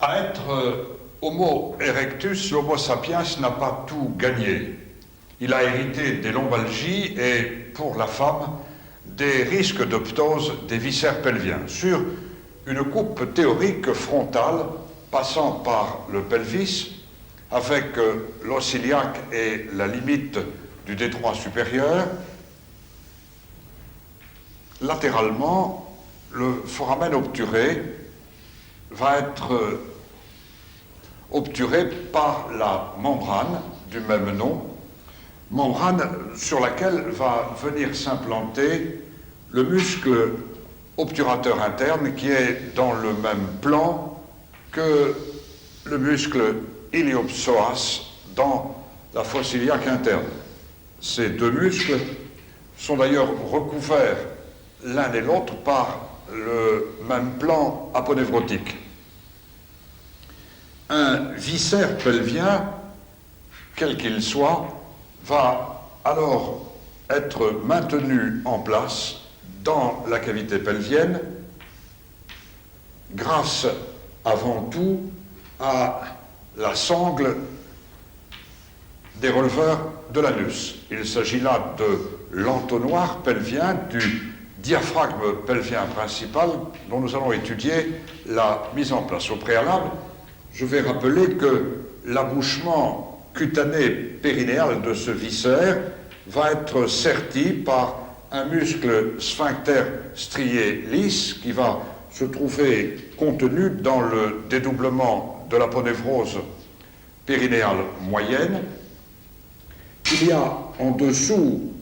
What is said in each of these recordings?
À être Homo erectus, l'Homo sapiens n'a pas tout gagné. Il a hérité des lombalgies et, pour la femme, des risques de ptose des viscères pelviens. Sur une coupe théorique frontale passant par le pelvis, avec l'os iliaque et la limite du détroit supérieur, latéralement, le foramen obturé va être obturé par la membrane du même nom, membrane sur laquelle va venir s'implanter le muscle obturateur interne qui est dans le même plan que le muscle iliopsoas dans la fosse iliaque interne. Ces deux muscles sont d'ailleurs recouverts l'un et l'autre par le même plan aponévrotique. Un viscère pelvien, quel qu'il soit, va alors être maintenu en place dans la cavité pelvienne grâce avant tout à la sangle des releveurs de l'anus. Il s'agit là de l'entonnoir pelvien, du diaphragme pelvien principal dont nous allons étudier la mise en place. Au préalable, je vais rappeler que l'abouchement cutané périnéal de ce viscère va être serti par un muscle sphincter strié lisse qui va se trouver contenu dans le dédoublement de l'aponévrose périnéale moyenne. Il y a en dessous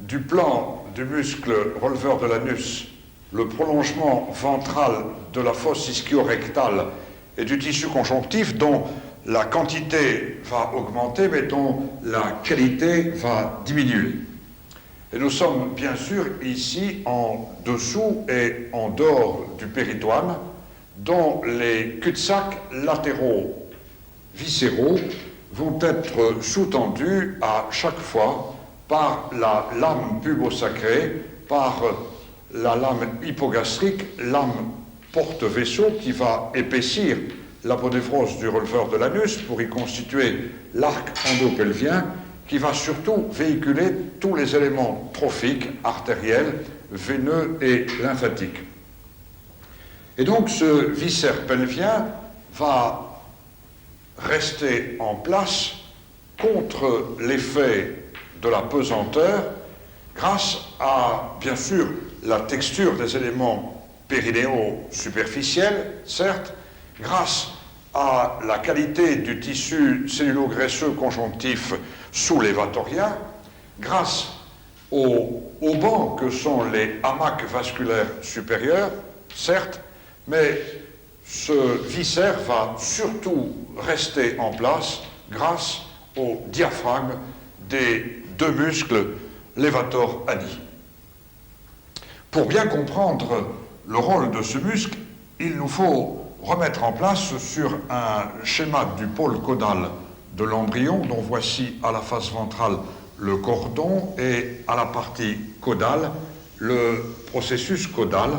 du plan du muscle releveur de l'anus le prolongement ventral de la fosse ischio-rectale et du tissu conjonctif dont la quantité va augmenter mais dont la qualité va diminuer. Et nous sommes bien sûr ici en dessous et en dehors du péritoine dont les cul-de-sac latéraux viscéraux vont être sous-tendus à chaque fois par la lame pubosacrée, par la lame hypogastrique, lame porte-vaisseau qui va épaissir l'aponévrose du releveur de l'anus pour y constituer l'arc endopelvien qui va surtout véhiculer tous les éléments trophiques, artériels, veineux et lymphatiques. Et donc ce viscère pelvien va rester en place contre l'effet de la pesanteur grâce à, bien sûr, la texture des éléments périnéaux superficiels, certes, grâce à la qualité du tissu cellulo-graisseux conjonctif sous-lévatorien, grâce aux bancs que sont les hamacs vasculaires supérieurs, certes, mais ce viscère va surtout rester en place grâce au diaphragme des deux muscles levator ani. Pour bien comprendre le rôle de ce muscle, il nous faut remettre en place sur un schéma du pôle caudal de l'embryon, dont voici à la face ventrale le cordon et à la partie caudale le processus caudal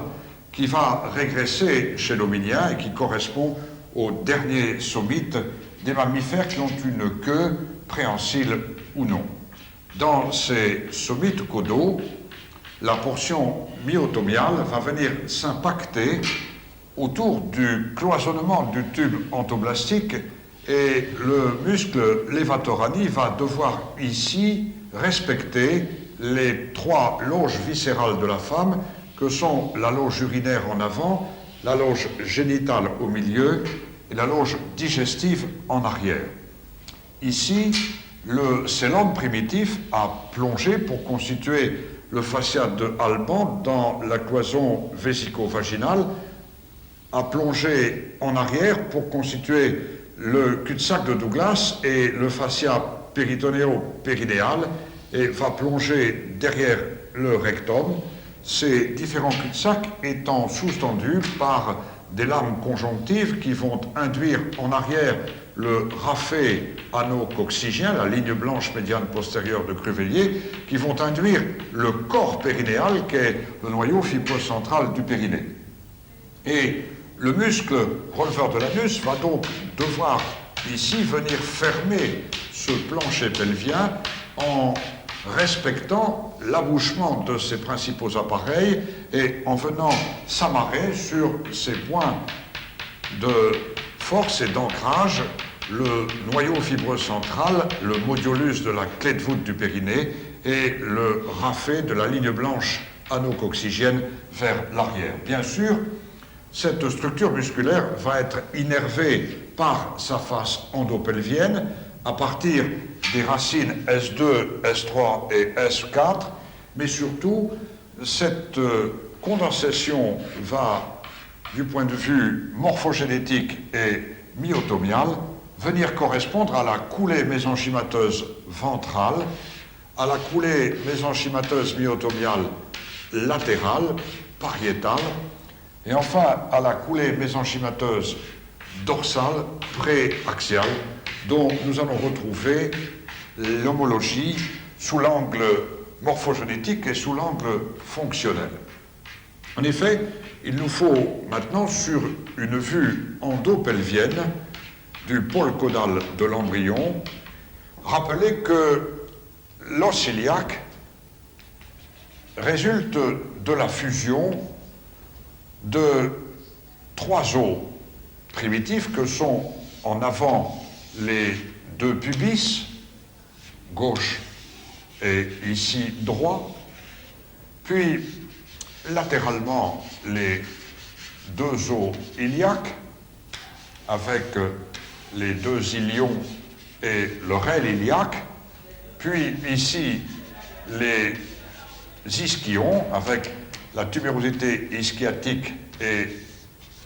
qui va régresser chez l'hominien et qui correspond au dernier somite des mammifères qui ont une queue préhensile ou non. Dans ces somites caudaux, la portion myotomiale va venir s'impacter autour du cloisonnement du tube entoblastique et le muscle levator ani va devoir ici respecter les trois loges viscérales de la femme que sont la loge urinaire en avant, la loge génitale au milieu et la loge digestive en arrière. Ici, le célome primitif a plongé pour constituer le fascia de Alban dans la cloison vésico-vaginale, a plongé en arrière pour constituer le cul-de-sac de Douglas et le fascia péritonéo-périnéal et va plonger derrière le rectum, ces différents cul-de-sac étant sous-tendus par des lames conjonctives qui vont induire en arrière le raphé anococcygien, la ligne blanche médiane postérieure de Cruvellier, qui vont induire le corps périnéal qui est le noyau fibrocentral du périnée. Et Le muscle releveur de l'anus va donc devoir ici venir fermer ce plancher pelvien en respectant l'abouchement de ses principaux appareils et en venant s'amarrer sur ces points de force et d'ancrage, le noyau fibreux central, le modulus de la clé de voûte du périnée et le rafet de la ligne blanche anocoxygène vers l'arrière. Bien sûr, cette structure musculaire va être innervée par sa face endopelvienne à partir des racines S2, S3 et S4, mais surtout, cette condensation va, du point de vue morphogénétique et myotomial, venir correspondre à la coulée mésenchymateuse ventrale, à la coulée mésenchymateuse myotomiale latérale, pariétale, et enfin à la coulée mésenchymateuse dorsale, préaxiale, dont nous allons retrouver l'homologie sous l'angle morphogénétique et sous l'angle fonctionnel. En effet, il nous faut maintenant, sur une vue endopelvienne du pôle caudal de l'embryon, rappeler que l'os iliaque résulte de la fusion de trois os primitifs que sont en avant les deux pubis, gauche et ici droit, puis latéralement les deux os iliaques avec les deux ilions et le rêle iliaque, puis ici les ischions avec la tubérosité ischiatique et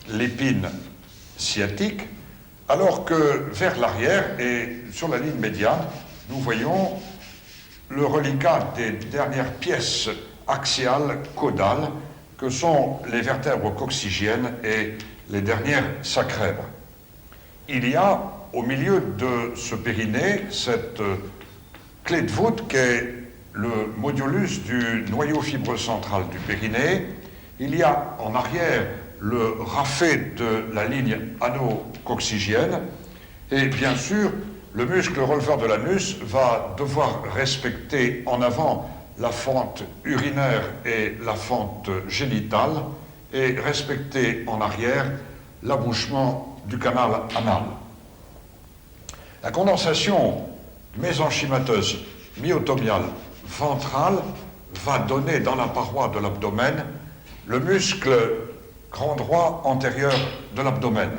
l'épine sciatique, alors que vers l'arrière et sur la ligne médiane, nous voyons le reliquat des dernières pièces axiales caudales que sont les vertèbres coxygènes et les dernières sacrèbres. Il y a au milieu de ce périnée cette clé de voûte qui est le modulus du noyau fibreux central du périnée. Il y a en arrière le rafet de la ligne anocoxygène et bien sûr le muscle releveur de l'anus va devoir respecter en avant la fente urinaire et la fente génitale et respecter en arrière l'abouchement du canal anal. La condensation mésenchymateuse myotomiale ventrale va donner dans la paroi de l'abdomen le muscle grand droit antérieur de l'abdomen.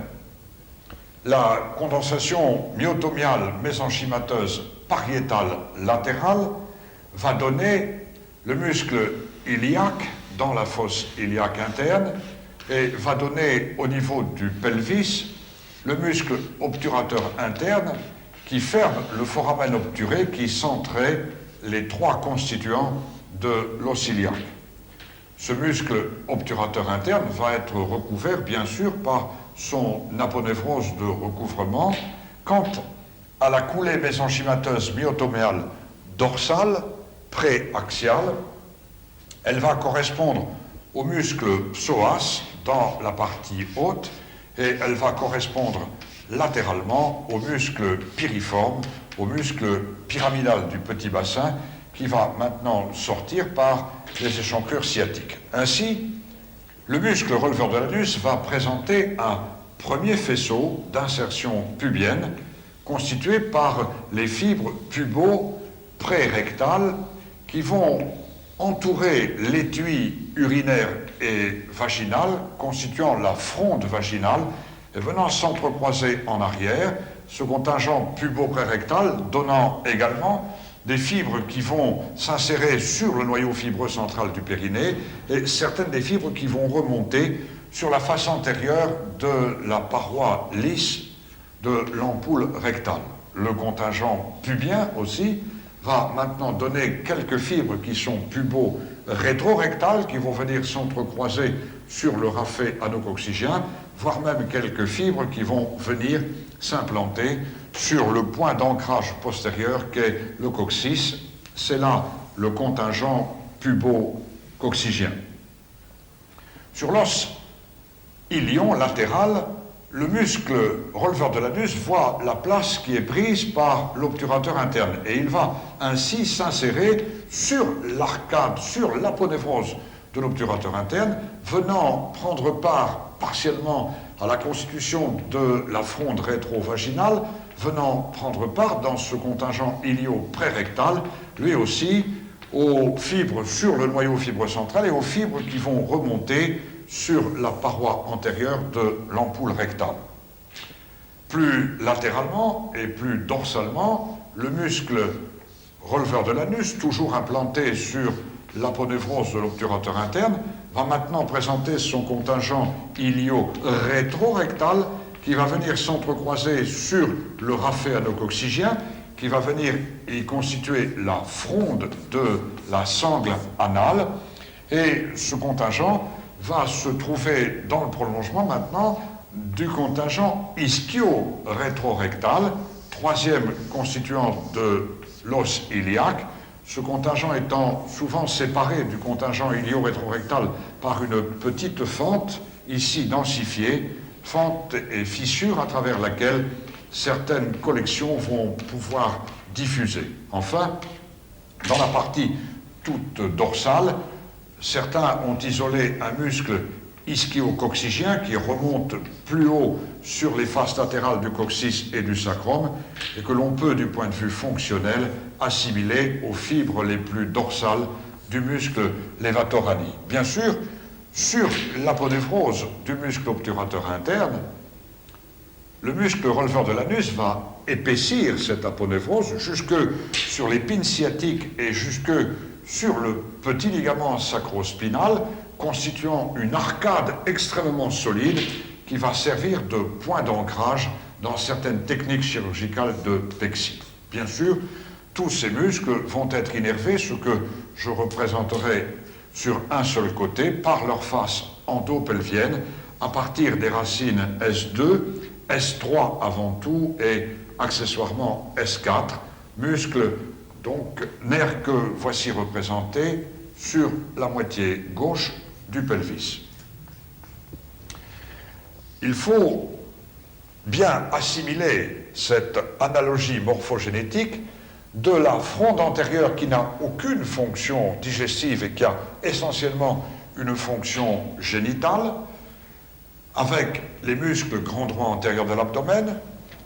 La condensation myotomiale mésenchymateuse pariétale latérale va donner le muscle iliaque dans la fosse iliaque interne et va donner au niveau du pelvis le muscle obturateur interne qui ferme le foramen obturé qui centrait les trois constituants de l'os iliaque. Ce muscle obturateur interne va être recouvert, bien sûr, par son aponévrose de recouvrement. Quant à la coulée mésenchymateuse myotomiale dorsale, préaxiale, elle va correspondre au muscle psoas dans la partie haute et elle va correspondre latéralement au muscle piriforme, au muscle pyramidal du petit bassin qui va maintenant sortir par les échancrures sciatiques. Ainsi, le muscle releveur de l'anus va présenter un premier faisceau d'insertion pubienne constitué par les fibres pubo-prérectales qui vont entourer l'étui urinaire et vaginal constituant la fronde vaginale et venant s'entrecroiser en arrière, ce contingent pubo-prérectal donnant également des fibres qui vont s'insérer sur le noyau fibreux central du périnée et certaines des fibres qui vont remonter sur la face antérieure de la paroi lisse de l'ampoule rectale. Le contingent pubien aussi va maintenant donner quelques fibres qui sont pubo-rétrorectales qui vont venir s'entrecroiser sur le rafet anocoxygien, voire même quelques fibres qui vont venir s'implanter sur le point d'ancrage postérieur qu'est le coccyx. C'est là le contingent pubo-coccygien. Sur l'os ilion latéral, le muscle releveur de l'anus voit la place qui est prise par l'obturateur interne et il va ainsi s'insérer sur l'arcade, sur l'aponévrose de l'obturateur interne, venant prendre part partiellement à la constitution de la fronde rétrovaginale, venant prendre part dans ce contingent ilio-prérectal, lui aussi, aux fibres sur le noyau fibreux central et aux fibres qui vont remonter sur la paroi antérieure de l'ampoule rectale. Plus latéralement et plus dorsalement, le muscle releveur de l'anus, toujours implanté sur l'aponévrose de l'obturateur interne, va maintenant présenter son contingent ilio-rétrorectal qui va venir s'entrecroiser sur le raphet anococcygien, qui va venir y constituer la fronde de la sangle anale, et ce contingent va se trouver dans le prolongement maintenant du contingent ischio-rétrorectal, troisième constituant de l'os iliaque, ce contingent étant souvent séparé du contingent ilio-rétrorectal par une petite fente, ici densifiée, fente et fissure à travers laquelle certaines collections vont pouvoir diffuser. Enfin, dans la partie toute dorsale, certains ont isolé un muscle ischio-coccygien qui remonte plus haut sur les faces latérales du coccyx et du sacrum et que l'on peut, du point de vue fonctionnel, assimiler aux fibres les plus dorsales du muscle levator ani. Bien sûr, sur l'aponévrose du muscle obturateur interne, le muscle releveur de l'anus va épaissir cette aponévrose jusque sur l'épine sciatique et jusque sur le petit ligament sacrospinal, constituant une arcade extrêmement solide qui va servir de point d'ancrage dans certaines techniques chirurgicales de pexie. Bien sûr, tous ces muscles vont être innervés, ce que je représenterai sur un seul côté, par leur face endopelvienne, à partir des racines S2, S3 avant tout et accessoirement S4, muscles, donc nerfs que voici représentés sur la moitié gauche du pelvis. Il faut bien assimiler cette analogie morphogénétique de la fronde antérieure qui n'a aucune fonction digestive et qui a essentiellement une fonction génitale, avec les muscles grand droit antérieur de l'abdomen,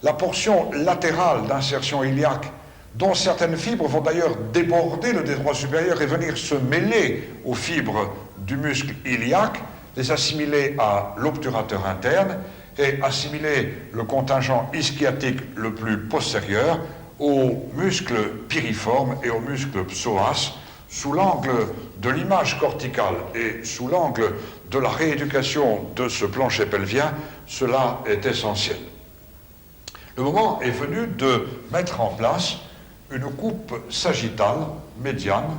la portion latérale d'insertion iliaque, dont certaines fibres vont d'ailleurs déborder le détroit supérieur et venir se mêler aux fibres du muscle iliaque, les assimiler à l'obturateur interne et assimiler le contingent ischiatique le plus postérieur aux muscles piriformes et aux muscles psoas, sous l'angle de l'image corticale et sous l'angle de la rééducation de ce plancher pelvien, cela est essentiel. Le moment est venu de mettre en place une coupe sagittale médiane,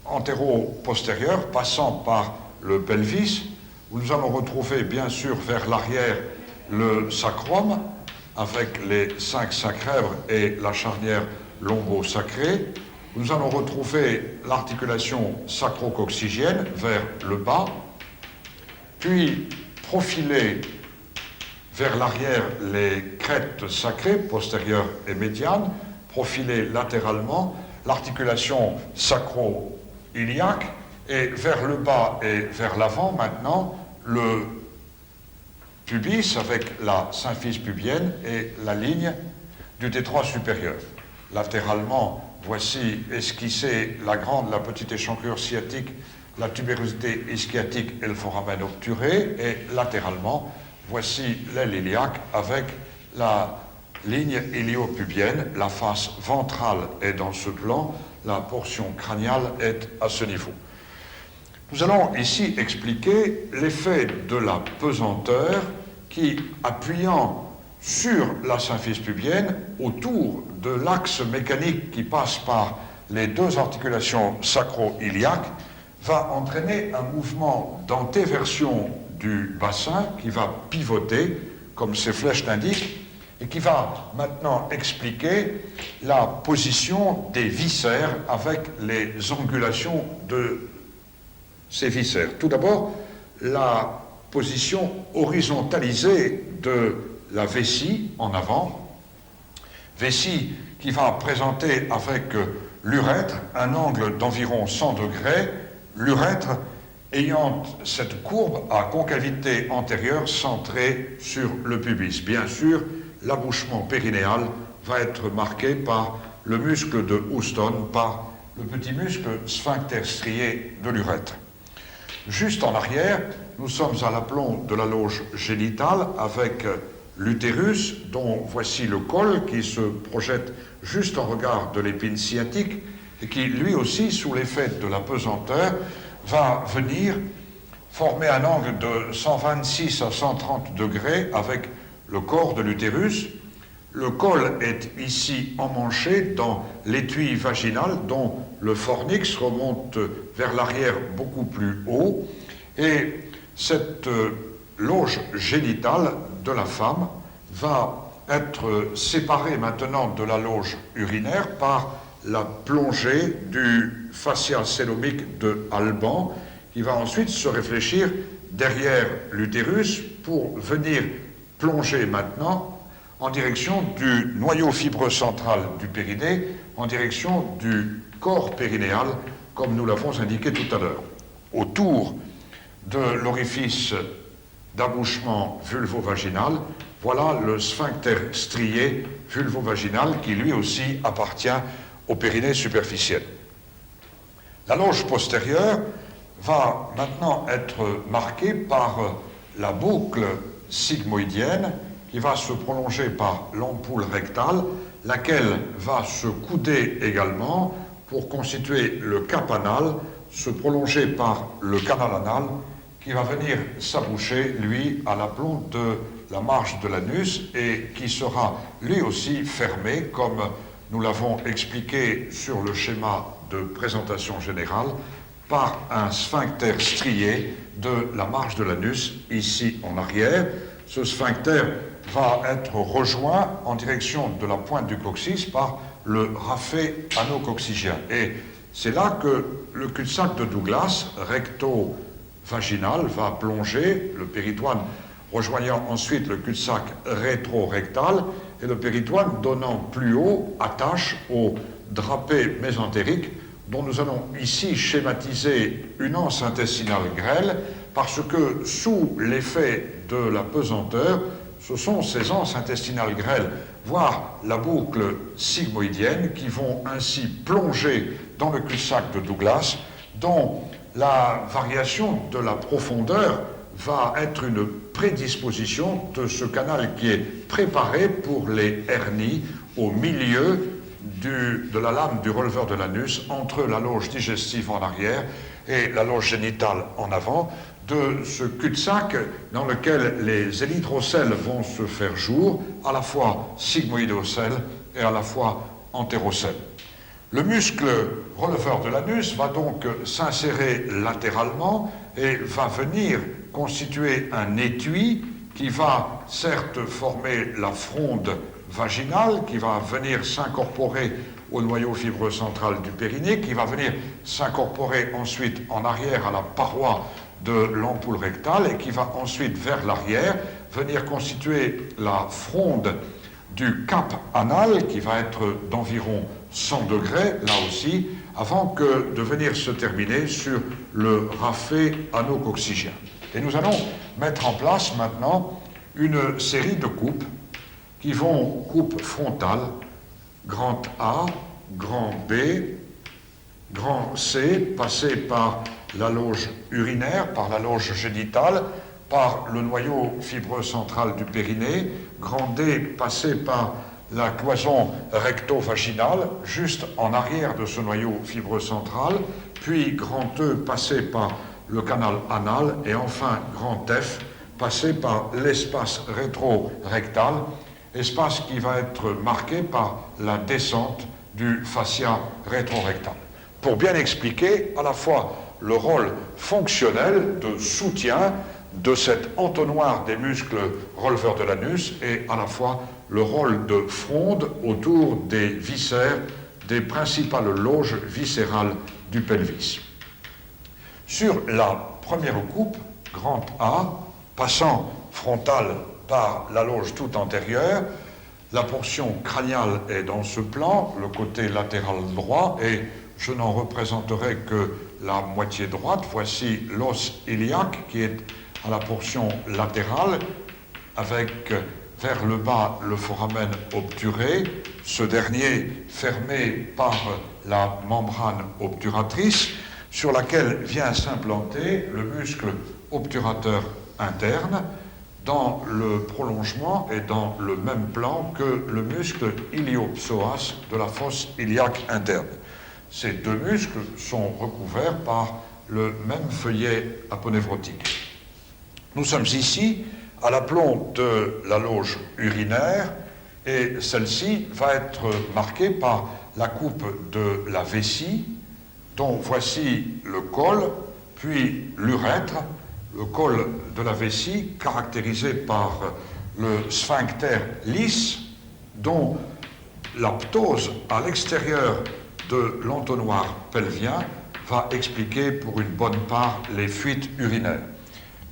antéro-postérieure, passant par le pelvis, où nous allons retrouver bien sûr vers l'arrière le sacrum, avec les 5 sacrèvres et la charnière lombo-sacrée. Nous allons retrouver l'articulation sacro-coccygienne vers le bas, puis profiler vers l'arrière les crêtes sacrées, postérieures et médianes, profiler latéralement l'articulation sacro-iliaque, et vers le bas et vers l'avant maintenant le pubis avec la symphyse pubienne et la ligne du détroit supérieur. Latéralement, voici esquissé la grande, la petite échancrure sciatique, la tubérosité ischiatique et le foramen obturé, et latéralement, voici l'aile iliaque avec la ligne iliopubienne, la face ventrale est dans ce plan, la portion crâniale est à ce niveau. Nous allons ici expliquer l'effet de la pesanteur qui, appuyant sur la symphyse pubienne, autour de l'axe mécanique qui passe par les deux articulations sacro-iliaques, va entraîner un mouvement d'antéversion du bassin qui va pivoter, comme ces flèches l'indiquent, et qui va maintenant expliquer la position des viscères avec les angulations de ces viscères. Tout d'abord, la position horizontalisée de la vessie en avant, vessie qui va présenter avec l'urètre un angle d'environ 100 degrés, l'urètre ayant cette courbe à concavité antérieure centrée sur le pubis. Bien sûr, l'abouchement périnéal va être marqué par le muscle de Houston, par le petit muscle sphincter strié de l'urètre. Juste en arrière, nous sommes à l'aplomb de la loge génitale avec l'utérus, dont voici le col qui se projette juste en regard de l'épine sciatique et qui, lui aussi, sous l'effet de la pesanteur, va venir former un angle de 126 à 130 degrés avec le corps de l'utérus. Le col est ici emmanché dans l'étui vaginal dont le fornix remonte vers l'arrière beaucoup plus haut, et cette loge génitale de la femme va être séparée maintenant de la loge urinaire par la plongée du fascia célomique de Alban, qui va ensuite se réfléchir derrière l'utérus pour venir plonger maintenant en direction du noyau fibreux central du périnée, en direction du corps périnéal, comme nous l'avons indiqué tout à l'heure. Autour de l'orifice d'abouchement vulvo-vaginal, voilà le sphincter strié vulvo-vaginal qui lui aussi appartient au périnée superficiel. La loge postérieure va maintenant être marquée par la boucle sigmoïdienne qui va se prolonger par l'ampoule rectale, laquelle va se couder également pour constituer le cap anal, se prolonger par le canal anal, qui va venir s'aboucher, lui, à l'aplomb de la marge de l'anus et qui sera lui aussi fermé, comme nous l'avons expliqué sur le schéma de présentation générale, par un sphincter strié de la marge de l'anus, ici en arrière. Ce sphincter va être rejoint en direction de la pointe du coccyx par le raphet anococcygien. Et c'est là que le cul-de-sac de Douglas, recto-vaginal, va plonger, le péritoine rejoignant ensuite le cul-de-sac rétro-rectal, et le péritoine donnant plus haut attache au drapé mésentérique, dont nous allons ici schématiser une anse intestinale grêle, parce que sous l'effet de la pesanteur, ce sont ces anses intestinales grêles, voire la boucle sigmoïdienne, qui vont ainsi plonger dans le cul-de-sac de Douglas, dont la variation de la profondeur va être une prédisposition de ce canal qui est préparé pour les hernies au milieu de la lame du releveur de l'anus, entre la loge digestive en arrière et la loge génitale en avant, de ce cul-de-sac dans lequel les élythrocèles vont se faire jour, à la fois sigmoïdocèles et à la fois entérocèles. Le muscle releveur de l'anus va donc s'insérer latéralement et va venir constituer un étui qui va certes former la fronde vaginale, qui va venir s'incorporer au noyau fibreux central du périnée, qui va venir s'incorporer ensuite en arrière à la paroi de l'ampoule rectale et qui va ensuite vers l'arrière venir constituer la fronde du cap anal qui va être d'environ 100 degrés là aussi avant que de venir se terminer sur le raphet anococcygien. Et nous allons mettre en place maintenant une série de coupes qui vont coupe frontale, grand A, grand B, grand C, passer par la loge urinaire, par la loge génitale, par le noyau fibreux central du périnée, grand D, passer par la cloison recto-vaginale, juste en arrière de ce noyau fibreux central, puis grand E, passer par le canal anal, et enfin grand F, passer par l'espace rétro-rectal, espace qui va être marqué par la descente du fascia rétro-rectal. Pour bien expliquer à la fois le rôle fonctionnel de soutien de cet entonnoir des muscles releveurs de l'anus et à la fois le rôle de fronde autour des viscères, des principales loges viscérales du pelvis. Sur la première coupe, grand A, passant frontale par la loge tout antérieure. La portion crâniale est dans ce plan, le côté latéral droit, et je n'en représenterai que la moitié droite. Voici l'os iliaque qui est à la portion latérale, avec vers le bas le foramen obturé, ce dernier fermé par la membrane obturatrice, sur laquelle vient s'implanter le muscle obturateur interne, dans le prolongement et dans le même plan que le muscle iliopsoas de la fosse iliaque interne. Ces deux muscles sont recouverts par le même feuillet aponévrotique. Nous sommes ici à l'aplomb de la loge urinaire, et celle-ci va être marquée par la coupe de la vessie, dont voici le col, puis l'urètre. Le col de la vessie, caractérisé par le sphincter lisse, dont la ptose à l'extérieur de l'entonnoir pelvien va expliquer pour une bonne part les fuites urinaires.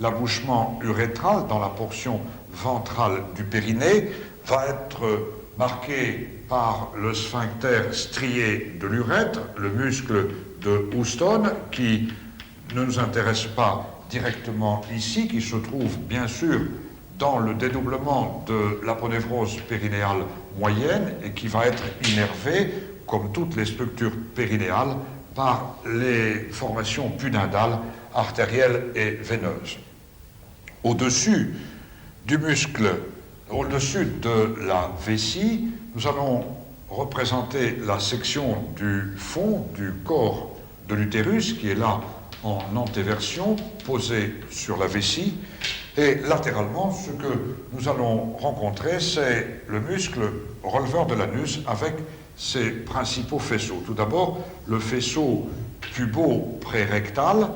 L'abouchement urétral dans la portion ventrale du périnée va être marqué par le sphincter strié de l'urètre, le muscle de Houston, qui ne nous intéresse pas directement ici, qui se trouve bien sûr dans le dédoublement de l'aponévrose périnéale moyenne et qui va être innervé, comme toutes les structures périnéales, par les formations pudendales, artérielles et veineuses. Au-dessus du muscle, au-dessus de la vessie, nous allons représenter la section du fond du corps de l'utérus, qui est là en antéversion, posée sur la vessie, et latéralement, ce que nous allons rencontrer, c'est le muscle releveur de l'anus avec ses principaux faisceaux. Tout d'abord, le faisceau pubo-prérectal,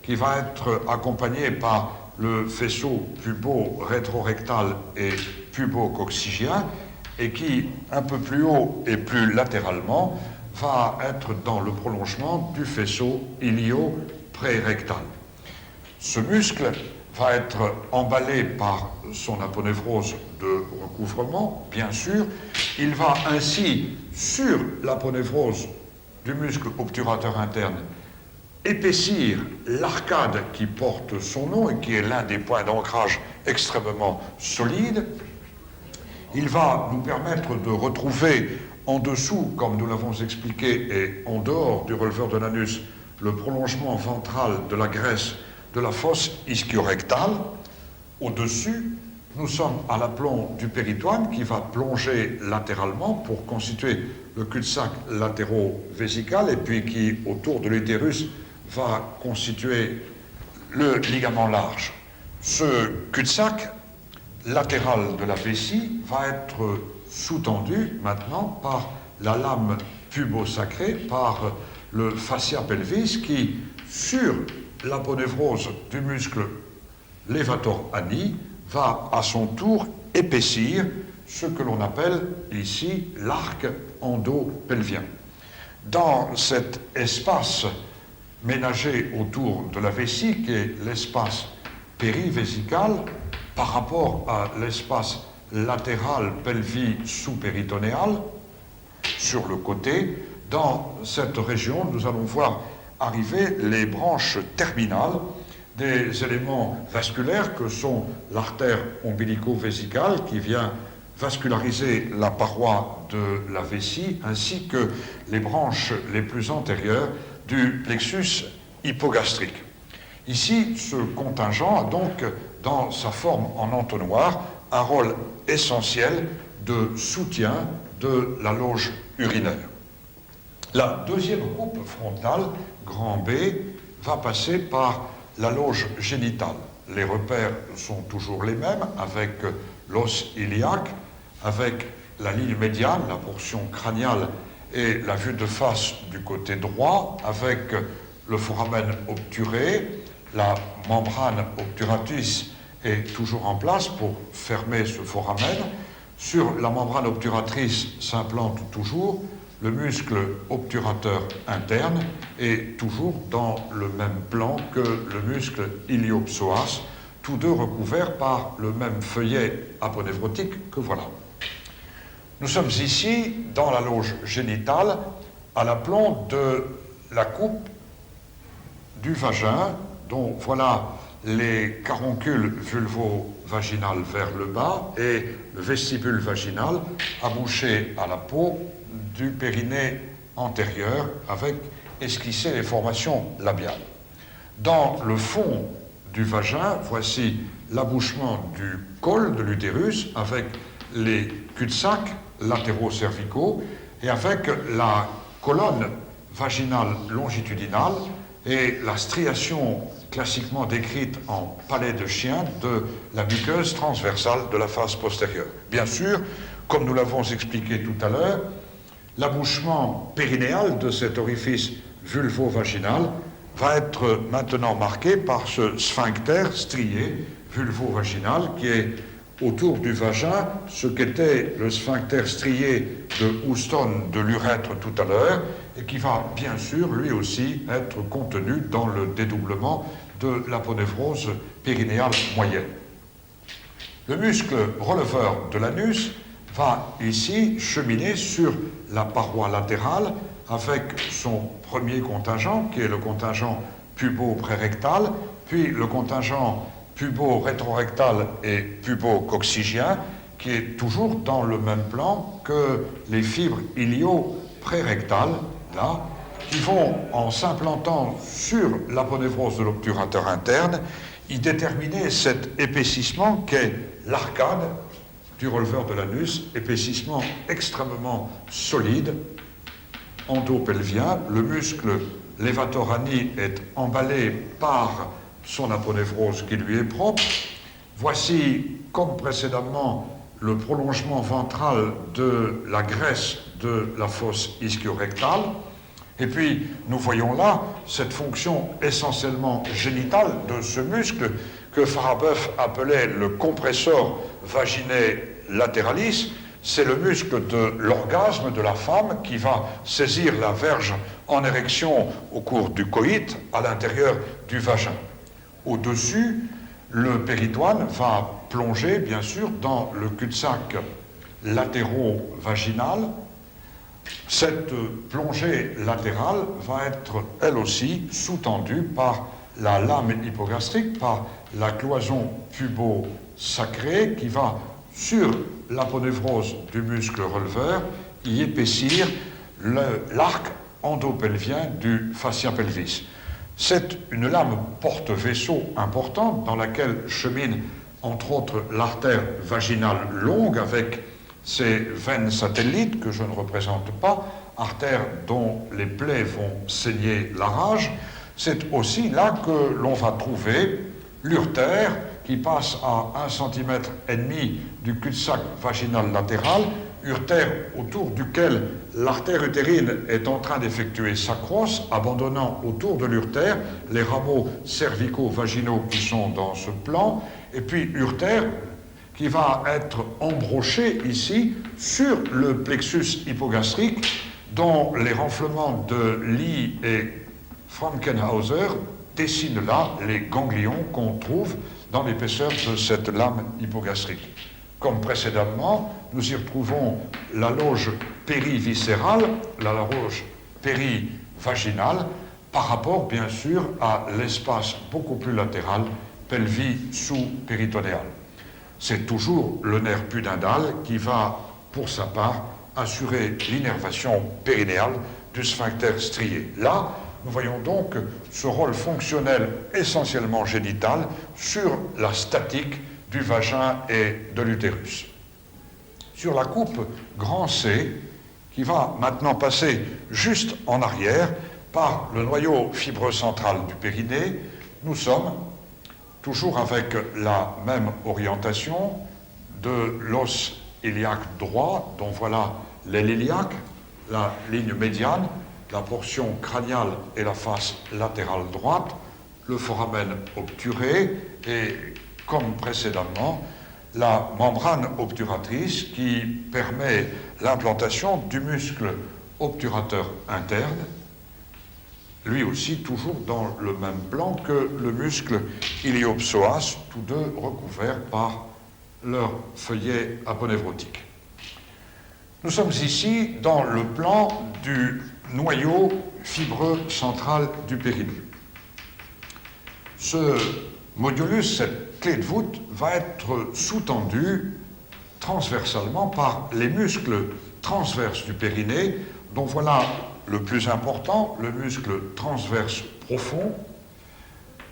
qui va être accompagné par le faisceau pubo-rétrorectal et pubo-coccygien, et qui, un peu plus haut et plus latéralement, va être dans le prolongement du faisceau ilio-prérectal. Ce muscle va être emballé par son aponévrose de recouvrement, bien sûr. Il va ainsi, sur l'aponévrose du muscle obturateur interne, épaissir l'arcade qui porte son nom et qui est l'un des points d'ancrage extrêmement solides. Il va nous permettre de retrouver en dessous, comme nous l'avons expliqué, et en dehors du releveur de l'anus, le prolongement ventral de la graisse de la fosse ischiorectale. Au-dessus, nous sommes à l'aplomb du péritoine qui va plonger latéralement pour constituer le cul-de-sac latéro-vésical et puis qui, autour de l'utérus, va constituer le ligament large. Ce cul-de-sac latéral de la vessie va être sous-tendu maintenant par la lame pubosacrée, par le fascia pelvis qui, sur l'aponévrose du muscle levator ani, va à son tour épaissir ce que l'on appelle ici l'arc endopelvien. Dans cet espace ménagé autour de la vessie, qui est l'espace périvésical, par rapport à l'espace latéral pelvis-sous-péritonéal, sur le côté, dans cette région, nous allons voir arriver les branches terminales des éléments vasculaires que sont l'artère ombilico-vésicale qui vient vasculariser la paroi de la vessie, ainsi que les branches les plus antérieures du plexus hypogastrique. Ici, ce contingent a donc, dans sa forme en entonnoir, un rôle essentiel de soutien de la loge urinaire. La deuxième coupe frontale, grand B, va passer par la loge génitale. Les repères sont toujours les mêmes, avec l'os iliaque, avec la ligne médiane, la portion crâniale et la vue de face du côté droit, avec le foramen obturé. La membrane obturatrice est toujours en place pour fermer ce foramen. Sur la membrane obturatrice s'implante toujours le muscle obturateur interne et toujours dans le même plan que le muscle iliopsoas tous deux recouverts par le même feuillet aponévrotique que voilà. Nous sommes ici dans la loge génitale à l'aplomb de la coupe du vagin, dont voilà les caroncules vulvo-vaginales vers le bas et le vestibule vaginal abouché à la peau du périnée antérieur avec esquissé les formations labiales. Dans le fond du vagin, voici l'abouchement du col de l'utérus avec les cul-de-sac latéraux cervicaux et avec la colonne vaginale longitudinale et la striation classiquement décrite en palais de chien de la muqueuse transversale de la face postérieure. Bien sûr, comme nous l'avons expliqué tout à l'heure, l'abouchement périnéal de cet orifice vulvo-vaginal va être maintenant marqué par ce sphincter strié vulvo-vaginal qui est autour du vagin, ce qu'était le sphincter strié de Houston de l'urètre tout à l'heure, et qui va bien sûr lui aussi être contenu dans le dédoublement de l'aponévrose périnéale moyenne. Le muscle releveur de l'anus va ici cheminer sur la paroi latérale avec son premier contingent, qui est le contingent pubo-prérectal, puis le contingent pubo-rétrorectal et pubo-coccygien, qui est toujours dans le même plan que les fibres ilio-prérectales, là, qui vont, en s'implantant sur l'aponévrose de l'obturateur interne, y déterminer cet épaississement qu'est l'arcade du releveur de l'anus, épaississement extrêmement solide, endopelvien. Le muscle levator ani est emballé par son aponévrose qui lui est propre. Voici, comme précédemment, le prolongement ventral de la graisse de la fosse ischio-rectale. Et puis, nous voyons là cette fonction essentiellement génitale de ce muscle que Farabeuf appelait le compressor vaginae lateralis. C'est le muscle de l'orgasme de la femme qui va saisir la verge en érection au cours du coït à l'intérieur du vagin. Au-dessus, le péritoine va plonger, bien sûr, dans le cul-de-sac latéro-vaginal. Cette plongée latérale va être, elle aussi, sous-tendue par la lame hypogastrique, par la cloison pubo-sacrée qui va, sur l'aponévrose du muscle releveur, y épaissir l'arc endopelvien du fascia pelvis. C'est une lame porte-vaisseau importante dans laquelle chemine, entre autres, l'artère vaginale longue avec ces veines satellites que je ne représente pas, artères dont les plaies vont saigner la rage. C'est aussi là que l'on va trouver l'urtère qui passe à 1,5 cm du cul-de-sac vaginal latéral, urtère autour duquel l'artère utérine est en train d'effectuer sa crosse, abandonnant autour de l'urtère les rameaux cervico-vaginaux qui sont dans ce plan, et puis urtère qui va être embroché ici sur le plexus hypogastrique dont les renflements de Lee et Frankenhauser dessinent là les ganglions qu'on trouve dans l'épaisseur de cette lame hypogastrique. Comme précédemment, nous y retrouvons la loge périviscérale, la loge périvaginale, par rapport bien sûr à l'espace beaucoup plus latéral, pelvis sous-péritonéal. C'est toujours le nerf pudendal qui va, pour sa part, assurer l'innervation périnéale du sphincter strié. Là, nous voyons donc ce rôle fonctionnel essentiellement génital sur la statique du vagin et de l'utérus. Sur la coupe grand C, qui va maintenant passer juste en arrière par le noyau fibreux central du périnée, nous sommes toujours avec la même orientation de l'os iliaque droit, dont voilà l'aile iliaque, la ligne médiane, la portion crâniale et la face latérale droite, le foramen obturé et, comme précédemment, la membrane obturatrice qui permet l'implantation du muscle obturateur interne lui aussi toujours dans le même plan que le muscle iliopsoas, tous deux recouverts par leur feuillet aponevrotique. Nous sommes ici dans le plan du noyau fibreux central du périnée. Ce modulus, cette clé de voûte, va être sous-tendu transversalement par les muscles transverses du périnée, dont voilà le plus important, le muscle transverse profond,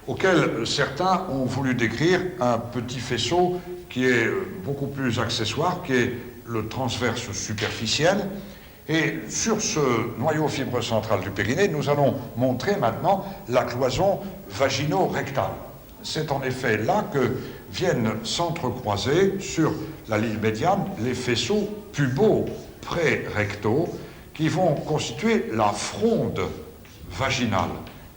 auquel certains ont voulu décrire un petit faisceau qui est beaucoup plus accessoire, qui est le transverse superficiel. Et sur ce noyau fibreux central du périnée, nous allons montrer maintenant la cloison vagino-rectale. C'est en effet là que viennent s'entrecroiser sur la ligne médiane les faisceaux pubaux pré-rectaux qui vont constituer la fronde vaginale.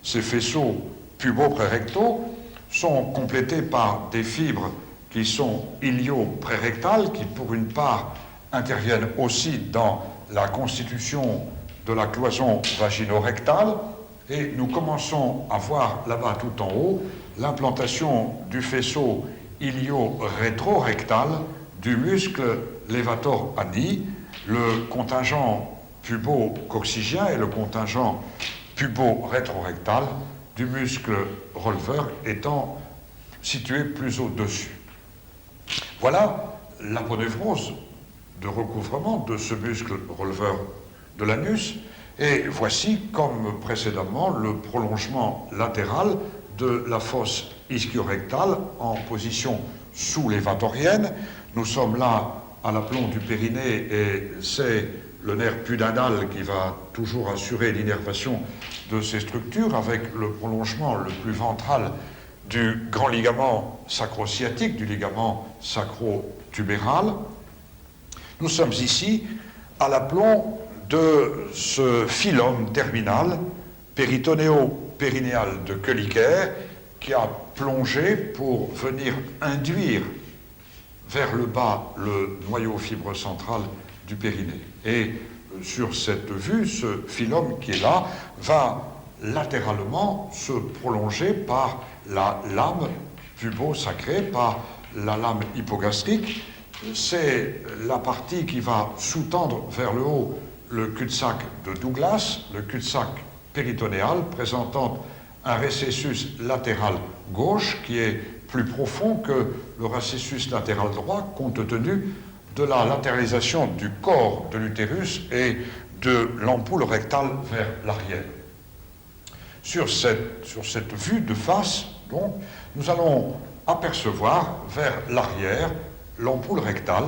Ces faisceaux pubaux pré-rectaux sont complétés par des fibres qui sont ilio-prérectales, qui pour une part interviennent aussi dans la constitution de la cloison vagino-rectale, et nous commençons à voir là-bas tout en haut l'implantation du faisceau ilio-rétro-rectal du muscle levator ani, le contingent pubo-coccygien et le contingent pubo-rétro-rectal du muscle releveur étant situé plus au-dessus. Voilà l'aponevrose de recouvrement de ce muscle releveur de l'anus, et voici, comme précédemment, le prolongement latéral de la fosse ischiorectale en position sous-lévatorienne. Nous sommes là à l'aplomb du périnée et c'est le nerf pudendal qui va toujours assurer l'innervation de ces structures avec le prolongement le plus ventral du grand ligament sacro-sciatique, du ligament sacro-tubéral. Nous sommes ici à l'aplomb de ce phylum terminal péritonéo-périnéal de Kölliker qui a plongé pour venir induire vers le bas le noyau fibreux central du périnée. Et sur cette vue, ce phylum qui est là va latéralement se prolonger par la lame pubo-sacrée, par la lame hypogastrique. C'est la partie qui va sous-tendre vers le haut le cul-de-sac de Douglas, le cul-de-sac péritonéal, présentant un récessus latéral gauche qui est plus profond que le récessus latéral droit, compte tenu de la latéralisation du corps de l'utérus et de l'ampoule rectale vers l'arrière. Sur cette vue de face, donc, nous allons apercevoir vers l'arrière l'ampoule rectale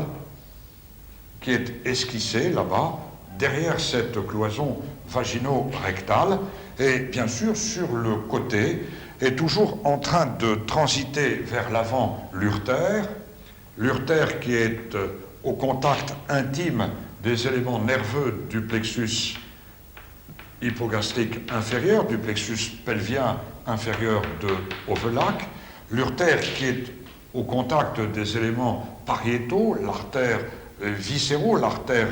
qui est esquissée là-bas, derrière cette cloison vagino-rectale, et bien sûr sur le côté est toujours en train de transiter vers l'avant l'urtère qui est au contact intime des éléments nerveux du plexus hypogastrique inférieur, du plexus pelvien inférieur de Ovelac, l'urtère qui est au contact des éléments pariétaux, l'artère viscéraux, l'artère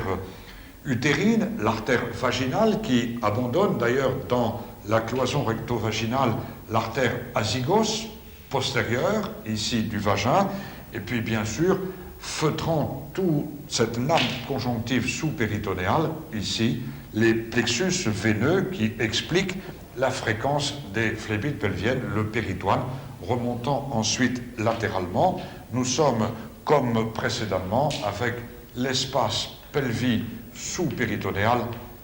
utérine, l'artère vaginale qui abandonne d'ailleurs dans la cloison recto-vaginale l'artère azygos postérieure, ici du vagin, et puis bien sûr feutrant toute cette nappe conjonctive sous-péritonéale, ici, les plexus veineux qui expliquent la fréquence des phlébites pelviennes, le péritoine, remontant ensuite latéralement. Nous sommes, comme précédemment, avec l'espace pelvie sous-péritonéal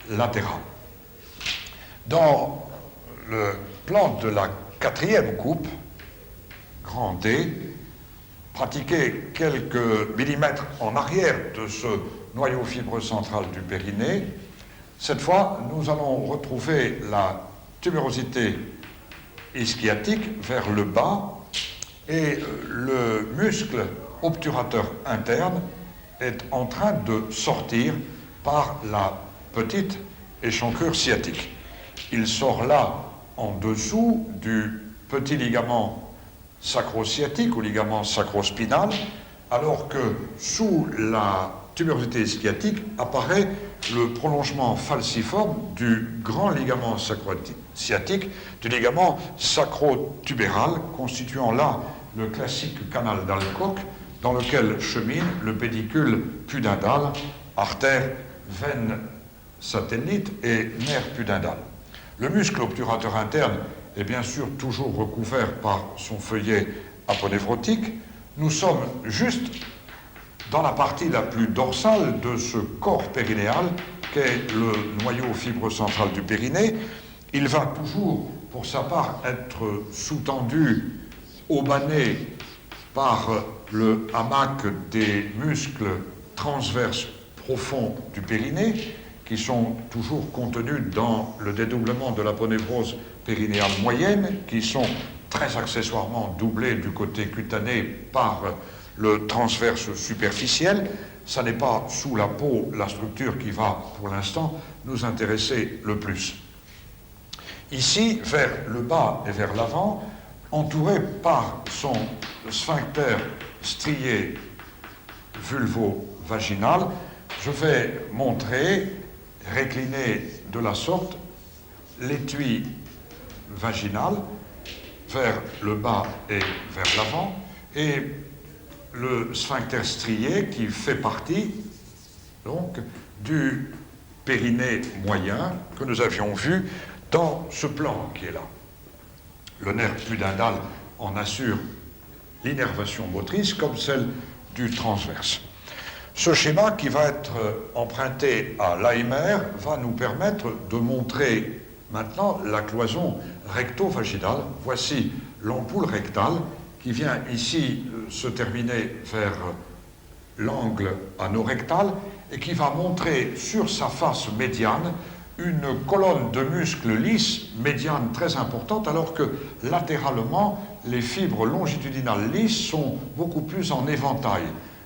latéral. Dans le plan de la quatrième coupe, grand D, pratiqué quelques millimètres en arrière de ce noyau fibreux central du périnée, cette fois, nous allons retrouver la tumérosité ischiatique vers le bas et le muscle obturateur interne est en train de sortir par la petite échancrure sciatique. Il sort là en dessous du petit ligament sacro-sciatique ou ligament sacro-spinal, alors que sous la tuberosité sciatique apparaît le prolongement falciforme du grand ligament sacro-sciatique, du ligament sacro-tubéral, constituant là le classique canal d'Alcock, dans lequel chemine le pédicule pudendal, artère, veine satellite et nerf pudendal. Le muscle obturateur interne est bien sûr toujours recouvert par son feuillet aponévrotique. Nous sommes juste dans la partie la plus dorsale de ce corps périnéal qu'est le noyau fibreux central du périnée. Il va toujours, pour sa part, être sous-tendu, aubané par le hamac des muscles transverses profonds du périnée, qui sont toujours contenus dans le dédoublement de l'aponévrose périnéale moyenne, qui sont très accessoirement doublés du côté cutané par le transverse superficiel. Ça n'est pas sous la peau la structure qui va, pour l'instant, nous intéresser le plus. Ici, vers le bas et vers l'avant, entouré par son sphincter strié vulvo-vaginal, je vais montrer, récliné de la sorte, l'étui vaginal vers le bas et vers l'avant, et le sphincter strié qui fait partie donc du périnée moyen que nous avions vu dans ce plan qui est là. Le nerf pudendal en assure l'innervation motrice comme celle du transverse. Ce schéma qui va être emprunté à Laimer va nous permettre de montrer maintenant la cloison recto-vaginale. Voici l'ampoule rectale qui vient ici se terminer vers l'angle anorectal et qui va montrer sur sa face médiane une colonne de muscles lisses, médiane très importante, alors que latéralement, les fibres longitudinales lisses sont beaucoup plus en éventail.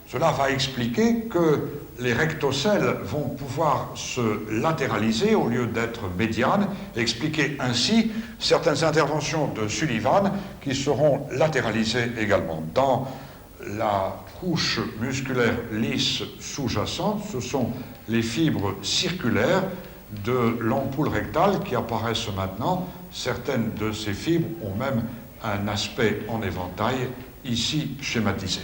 Cela va expliquer que les rectocèles vont pouvoir se latéraliser au lieu d'être médianes, et expliquer ainsi certaines interventions de Sullivan qui seront latéralisées également. Dans la couche musculaire lisse sous-jacente, ce sont les fibres circulaires de l'ampoule rectale qui apparaissent maintenant. Certaines de ces fibres ont même un aspect en éventail, ici schématisé.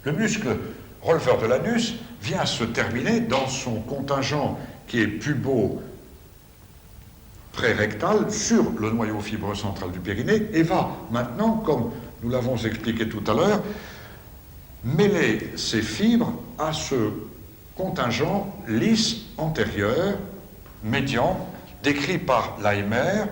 Le muscle releveur de l'anus vient se terminer dans son contingent qui est pubo-prérectal sur le noyau fibreux central du périnée et va maintenant, comme nous l'avons expliqué tout à l'heure, mêler ses fibres à ce contingent lisse antérieur, médian, décrit par Laimer,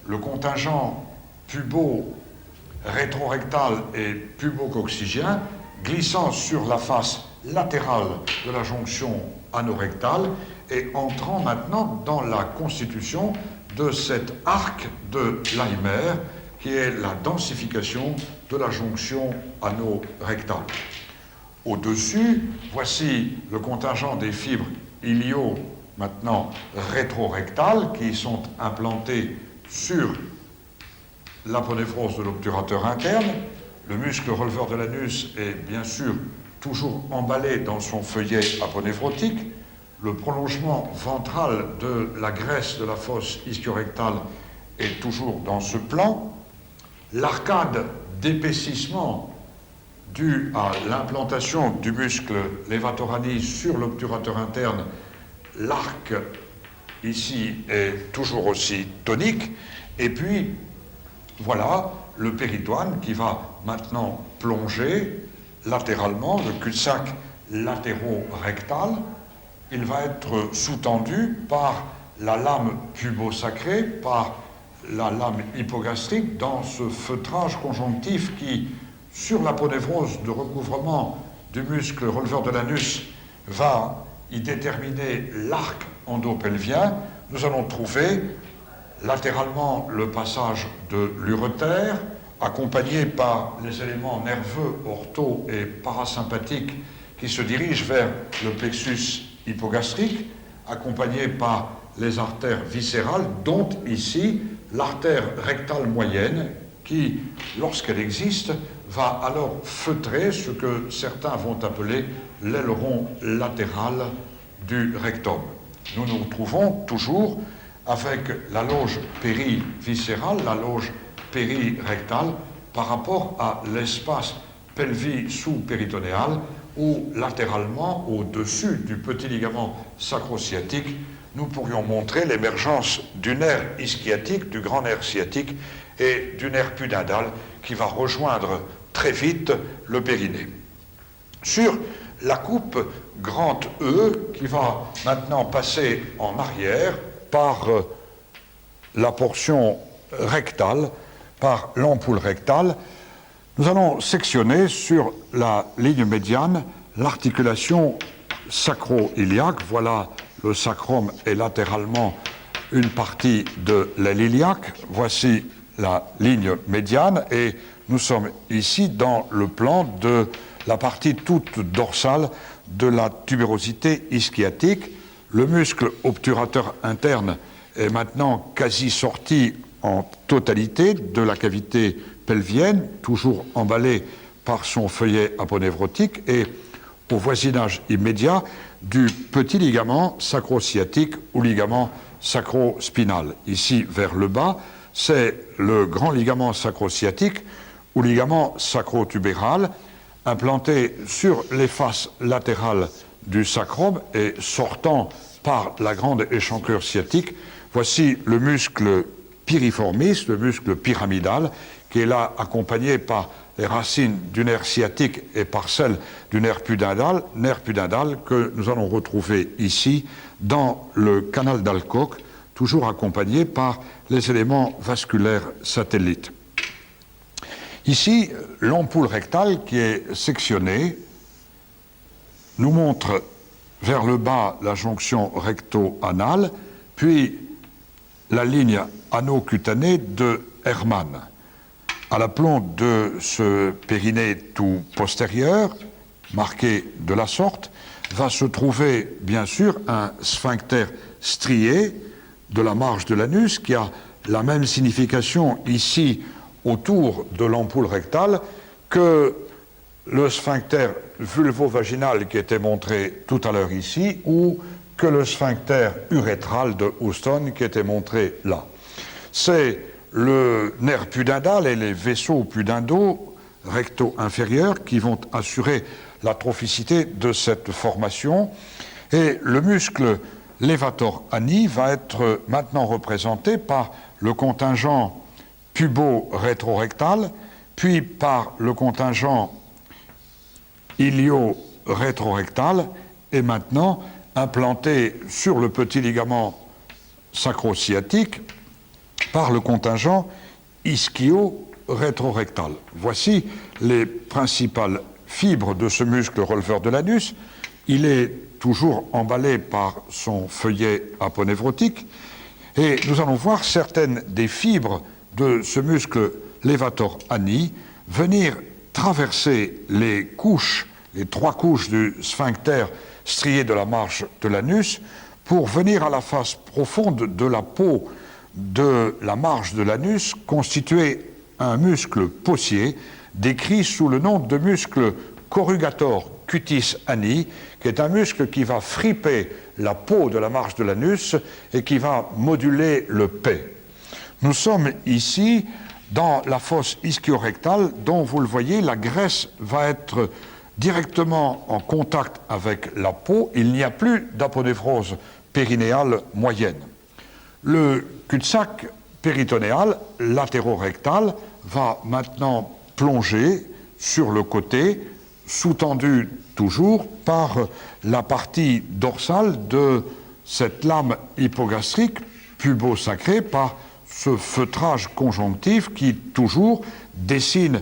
le contingent pubo-rétrorectal et pubo-coccygien, glissant sur la face latérale de la jonction anorectale et entrant maintenant dans la constitution de cet arc de Laimer qui est la densification de la jonction anorectale. Au-dessus, voici le contingent des fibres ilio, maintenant rétrorectales, qui sont implantées sur l'aponévrose de l'obturateur interne. Le muscle releveur de l'anus est bien sûr toujours emballé dans son feuillet aponévrotique. Le prolongement ventral de la graisse de la fosse ischiorectale est toujours dans ce plan. L'arcade d'épaississement due à l'implantation du muscle levator-anis sur l'obturateur interne, l'arc ici est toujours aussi tonique. Et puis, voilà le péritoine qui va maintenant plonger latéralement, le cul-de-sac latéro-rectal. Il va être sous-tendu par la lame pubo-sacrée, par la lame hypogastrique dans ce feutrage conjonctif qui, sur l'aponévrose de recouvrement du muscle releveur de l'anus, va y déterminer l'arc endopelvien. Nous allons trouver latéralement le passage de l'urétère, accompagné par les éléments nerveux ortho et parasympathiques qui se dirigent vers le plexus hypogastrique, accompagné par les artères viscérales, dont ici l'artère rectale moyenne, qui, lorsqu'elle existe, va alors feutrer ce que certains vont appeler l'aileron latéral du rectum. Nous nous retrouvons toujours avec la loge périviscérale, la loge périrectale, par rapport à l'espace pelvis sous-péritonéal, où latéralement, au-dessus du petit ligament sacro-sciatique, nous pourrions montrer l'émergence du nerf ischiatique, du grand nerf sciatique, et du nerf pudendal qui va rejoindre très vite le périnée. Sur la coupe grand E, qui va maintenant passer en arrière par la portion rectale, par l'ampoule rectale, nous allons sectionner sur la ligne médiane l'articulation sacro-iliaque. Voilà le sacrum et latéralement une partie de l'aile iliaque. Voici la ligne médiane et nous sommes ici dans le plan de la partie toute dorsale de la tubérosité ischiotique. Le muscle obturateur interne est maintenant quasi sorti en totalité de la cavité pelvienne, toujours emballé par son feuillet aponévrotique et au voisinage immédiat du petit ligament sacro-sciatique ou ligament sacro-spinal. Ici, vers le bas, c'est le grand ligament sacro-sciatique ou ligament sacro-tubéral implanté sur les faces latérales du sacrum et sortant par la grande échancrure sciatique. Voici le muscle piriformis, le muscle pyramidal, qui est là accompagné par les racines du nerf sciatique et par celles du nerf pudendal que nous allons retrouver ici dans le canal d'Alcock, toujours accompagné par les éléments vasculaires satellites. Ici, l'ampoule rectale qui est sectionnée nous montre vers le bas la jonction recto-anale, puis la ligne ano-cutanée de Hermann. À l'aplomb de ce périnée tout postérieur, marqué de la sorte, va se trouver bien sûr un sphincter strié de la marge de l'anus qui a la même signification ici autour de l'ampoule rectale que le sphincter vulvo-vaginal qui était montré tout à l'heure ici ou que le sphincter urétral de Houston qui était montré là. C'est le nerf pudendal et les vaisseaux pudendaux recto-inférieurs qui vont assurer la trophicité de cette formation. Et le muscle levator ani va être maintenant représenté par le contingent pubo-rétrorectal, puis par le contingent ilio-rétrorectal, et maintenant implanté sur le petit ligament sacro-sciatique par le contingent ischio-rétrorectal. Voici les principales fibres de ce muscle releveur de l'anus. Il est toujours emballé par son feuillet aponévrotique et nous allons voir certaines des fibres de ce muscle levator ani venir traverser les couches, les trois couches du sphincter strié de la marge de l'anus pour venir à la face profonde de la peau de la marge de l'anus, constituer un muscle possier décrit sous le nom de muscle corrugator cutis ani, qui est un muscle qui va friper la peau de la marge de l'anus et qui va moduler le P. Nous sommes ici dans la fosse ischio-rectale dont, vous le voyez, la graisse va être directement en contact avec la peau. Il n'y a plus d'aponévrose périnéale moyenne. Le cul-de-sac péritonéal latéro-rectal va maintenant plonger sur le côté, sous-tendu toujours par la partie dorsale de cette lame hypogastrique pubo-sacrée, par ce feutrage conjonctif qui toujours dessine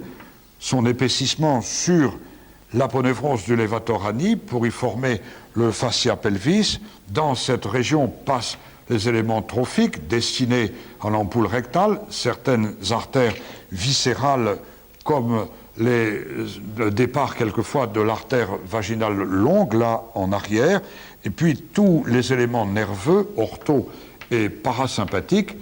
son épaississement sur l'aponévrose du levator ani pour y former le fascia pelvis. Dans cette région passent les éléments trophiques destinés à l'ampoule rectale, certaines artères viscérales comme le départ quelquefois de l'artère vaginale longue, là en arrière, et puis tous les éléments nerveux, ortho et parasympathiques,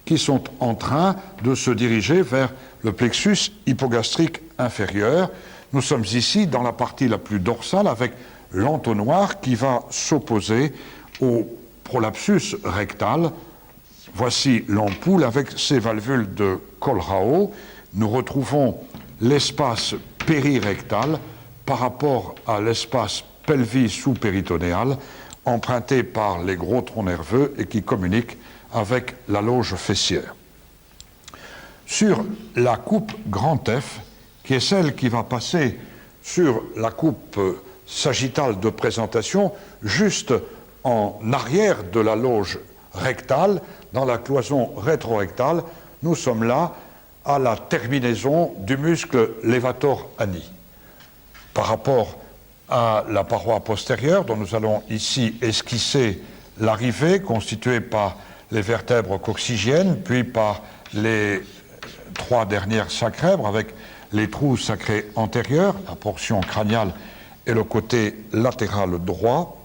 qui sont en train de se diriger vers le plexus hypogastrique inférieur. Nous sommes ici dans la partie la plus dorsale avec l'entonnoir qui va s'opposer au prolapsus rectal. Voici l'ampoule avec ses valvules de Kohlrau. Nous retrouvons l'espace périrectal par rapport à l'espace pelvis sous-péritonéal emprunté par les gros troncs nerveux et qui communique avec la loge fessière. Sur la coupe grand F, qui est celle qui va passer sur la coupe sagittale de présentation, juste en arrière de la loge rectale, dans la cloison rétrorectale, nous sommes là à la terminaison du muscle levator ani. Par rapport à la paroi postérieure, dont nous allons ici esquisser l'arrivée, constituée par les vertèbres coccygiennes, puis par les 3 dernières sacrèbres, avec les trous sacrés antérieurs, la portion crâniale et le côté latéral droit.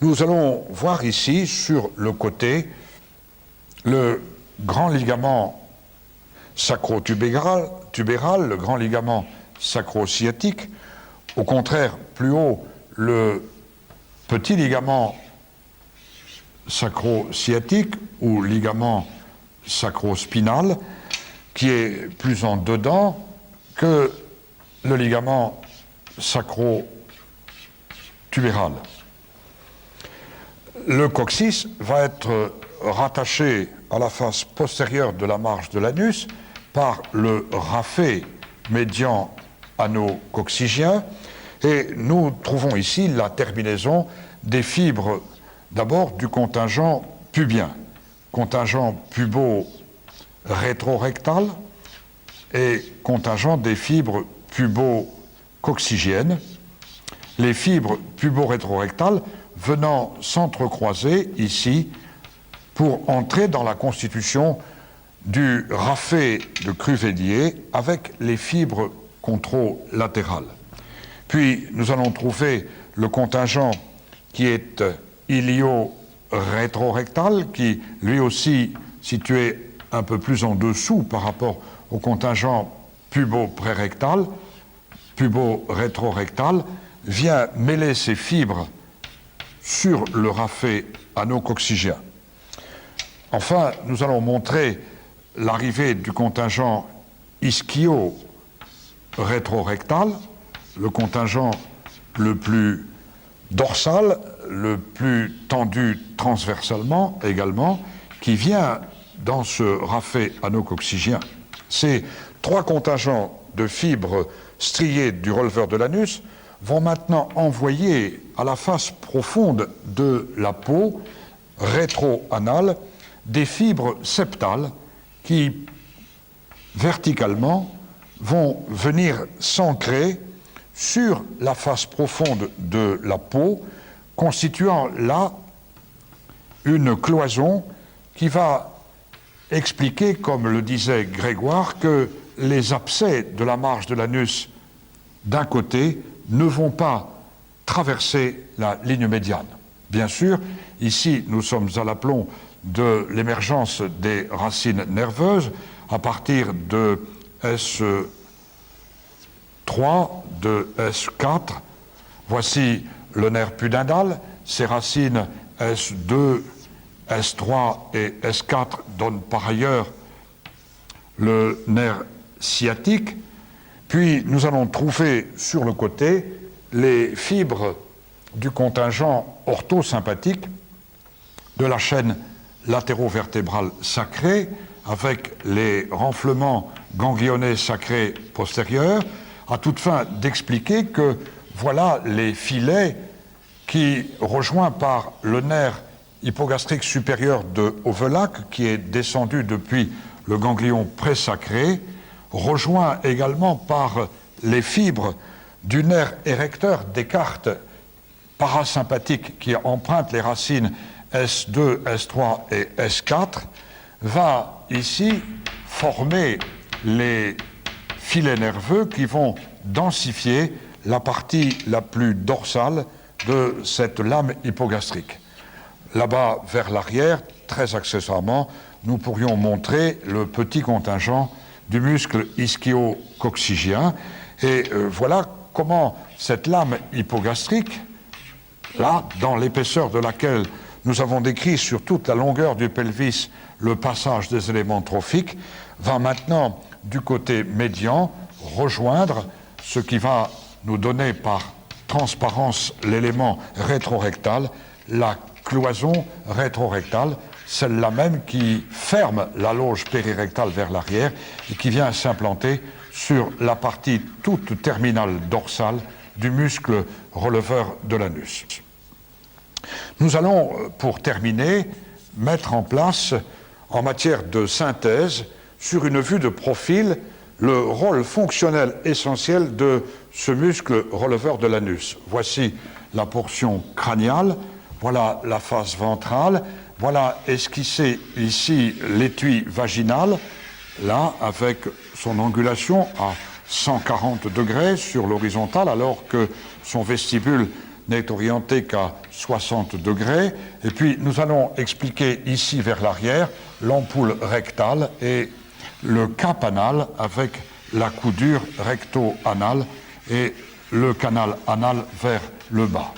Nous allons voir ici, sur le côté, le grand ligament sacro-tubéral, le grand ligament sacro-sciatique. Au contraire, plus haut, le petit ligament sacro-sciatique ou ligament sacro-spinal, qui est plus en dedans que le ligament sacro-tubéral. Le coccyx va être rattaché à la face postérieure de la marge de l'anus par le raphet médian ano-coccygien, et nous trouvons ici la terminaison des fibres d'abord du contingent pubien, contingent pubo-rétrorectal et contingent des fibres pubo-coccygiennes. Les fibres pubo-rétrorectales venant s'entrecroiser ici pour entrer dans la constitution du raphet de Cruvellier avec les fibres contralatérales. Puis nous allons trouver le contingent qui est ilio-rétrorectal, qui lui aussi situé un peu plus en dessous par rapport au contingent pubo-prérectal, pubo-rétrorectal, vient mêler ses fibres sur le raphet ano-coccygien. Enfin, nous allons montrer l'arrivée du contingent ischio-rétrorectal, le contingent le plus dorsal, le plus tendu transversalement également, qui vient dans ce raphet ano-coccygien. Ces 3 contingents de fibres striées du releveur de l'anus vont maintenant envoyer à la face profonde de la peau rétro-anale des fibres septales qui, verticalement, vont venir s'ancrer sur la face profonde de la peau, constituant là une cloison qui va expliquer, comme le disait Grégoire, que les abcès de la marge de l'anus d'un côté ne vont pas traverser la ligne médiane. Bien sûr, ici, nous sommes à l'aplomb de l'émergence des racines nerveuses à partir de S3, de S4. Voici le nerf pudendal. Ces racines S2, S3 et S4 donnent par ailleurs le nerf sciatique. Puis nous allons trouver sur le côté les fibres du contingent orthosympathique de la chaîne latéro-vertébrale sacrée avec les renflements ganglionnés sacrés postérieurs, à toute fin d'expliquer que voilà les filets qui, rejoints par le nerf hypogastrique supérieur de Ovelac, qui est descendu depuis le ganglion présacré, rejoint également par les fibres du nerf érecteur Descartes parasympathique qui emprunte les racines S2, S3 et S4, va ici former les filets nerveux qui vont densifier la partie la plus dorsale de cette lame hypogastrique. Là-bas, vers l'arrière, très accessoirement, nous pourrions montrer le petit contingent du muscle ischio-coccygien. Et voilà comment cette lame hypogastrique, là, dans l'épaisseur de laquelle nous avons décrit sur toute la longueur du pelvis le passage des éléments trophiques, va maintenant, du côté médian, rejoindre ce qui va nous donner par transparence l'élément rétrorectal, la cloison rétrorectale, celle-là même qui ferme la loge périrectale vers l'arrière et qui vient s'implanter sur la partie toute terminale dorsale du muscle releveur de l'anus. Nous allons, pour terminer, mettre en place, en matière de synthèse, sur une vue de profil, le rôle fonctionnel essentiel de ce muscle releveur de l'anus. Voici la portion crâniale, voilà la face ventrale, voilà esquissé ici l'étui vaginal, là avec son angulation à 140 degrés sur l'horizontale, alors que son vestibule n'est orienté qu'à 60 degrés. Et puis nous allons expliquer ici vers l'arrière l'ampoule rectale et le cap anal avec la coudure recto-anale et le canal anal vers le bas.